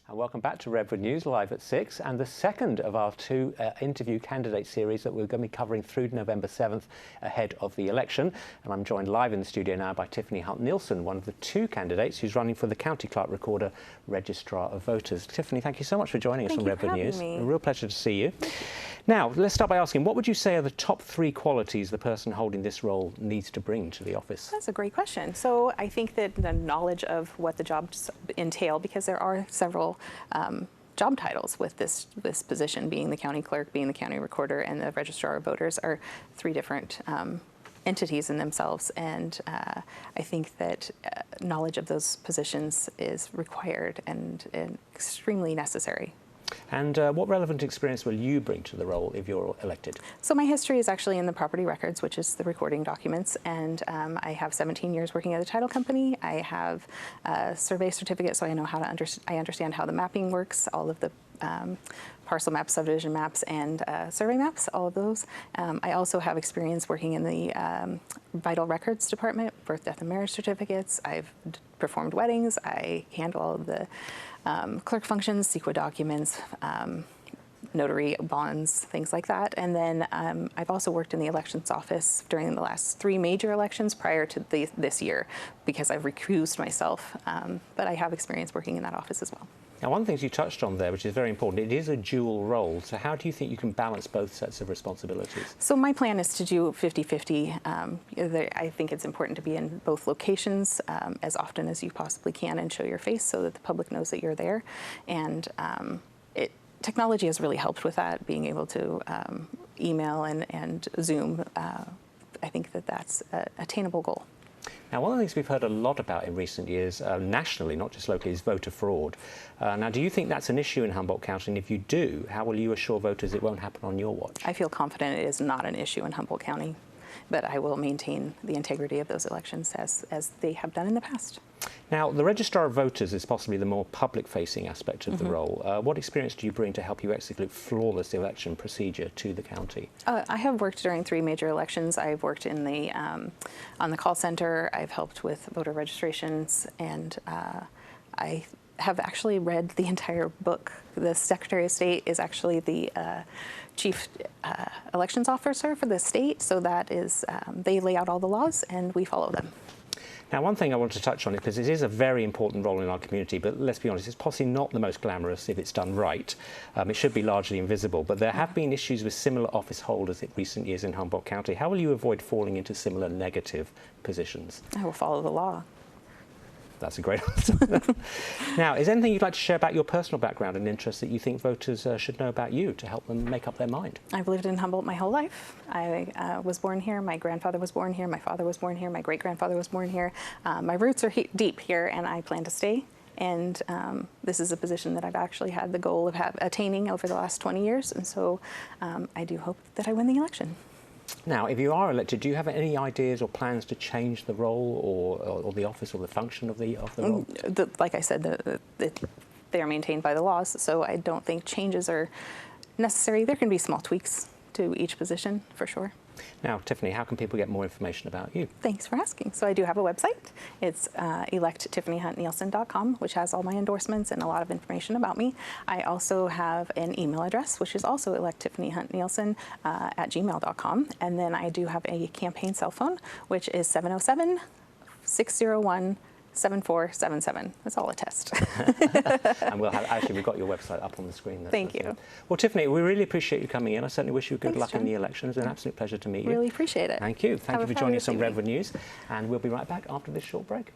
And welcome back to Redwood News live at 6, and the second of our two interview candidate series that we're going to be covering through November 7th ahead of the election. And I'm joined live in the studio now by Tiffany Nielsen, one of the two candidates who's running for the County Clerk Recorder Registrar of Voters. Tiffany, thank you so much for joining us on Redwood News. A real pleasure to see you. Now, let's start by asking, what would you say are the top three qualities the person holding this role needs to bring to the office? That's a great question. So I think that the knowledge of what the jobs entail, because there are several job titles with this position, being the county clerk, being the county recorder, and the registrar of voters are three different entities in themselves, and I think that knowledge of those positions is required and extremely necessary. And what relevant experience will you bring to the role if you're elected? So my history is actually in the property records, which is the recording documents, and I have 17 years working at a title company. I have a survey certificate, so I know how to I understand how the mapping works, all of the parcel maps, subdivision maps, and survey maps, all of those. I also have experience working in the vital records department, birth, death, and marriage certificates. I've performed weddings. I handle all of the clerk functions, CEQA documents, notary bonds, things like that. And then I've also worked in the elections office during the last 3 major elections prior to this year, because I've recused myself. But I have experience working in that office as well. Now, one of the things you touched on there, which is very important, it is a dual role. So how do you think you can balance both sets of responsibilities? So my plan is to do 50-50. I think it's important to be in both locations as often as you possibly can and show your face so that the public knows that you're there. And technology has really helped with that, being able to email and Zoom. I think that that's an attainable goal. Now, one of the things we've heard a lot about in recent years, nationally, not just locally, is voter fraud. Now, do you think that's an issue in Humboldt County? And if you do, how will you assure voters it won't happen on your watch? I feel confident it is not an issue in Humboldt County, but I will maintain the integrity of those elections as they have done in the past. Now, the Registrar of Voters is possibly the more public-facing aspect of the role. What experience do you bring to help you execute flawless election procedure to the county? I have worked during 3 major elections. I've worked in the on the call center. I've helped with voter registrations, and I have actually read the entire book. The Secretary of State is actually the chief elections officer for the state, so that is they lay out all the laws and we follow them. Now, one thing I want to touch on, because it is a very important role in our community, but let's be honest, it's possibly not the most glamorous if it's done right. It should be largely invisible, but there have been issues with similar office holders in recent years in Humboldt County. How will you avoid falling into similar negative positions? I will follow the law. That's a great answer. Now, is there anything you'd like to share about your personal background and interests that you think voters should know about you to help them make up their mind? I've lived in Humboldt my whole life. I was born here. My grandfather was born here. My father was born here. My great-grandfather was born here. My roots are deep here, and I plan to stay. And this is a position that I've actually had the goal of attaining over the last 20 years, and so I do hope that I win the election. Now, if you are elected, do you have any ideas or plans to change the role or the office or the function of the role? Like I said, they are maintained by the laws, so I don't think changes are necessary. There can be small tweaks to each position, for sure. Now, Tiffany, how can people get more information about you? Thanks for asking. So I do have a website. It's electtiffanyhuntnielsen.com, which has all my endorsements and a lot of information about me. I also have an email address, which is also electtiffanyhuntnielsen at gmail.com. And then I do have a campaign cell phone, which is 707-601-7477. That's all a test. And we've got your website up on the screen. Thank you. Well, Tiffany, we really appreciate you coming in. I certainly wish you good luck in the election. It's an absolute pleasure to meet you. Really appreciate it. Thank you. Thank you for joining us on Redwood News. And we'll be right back after this short break.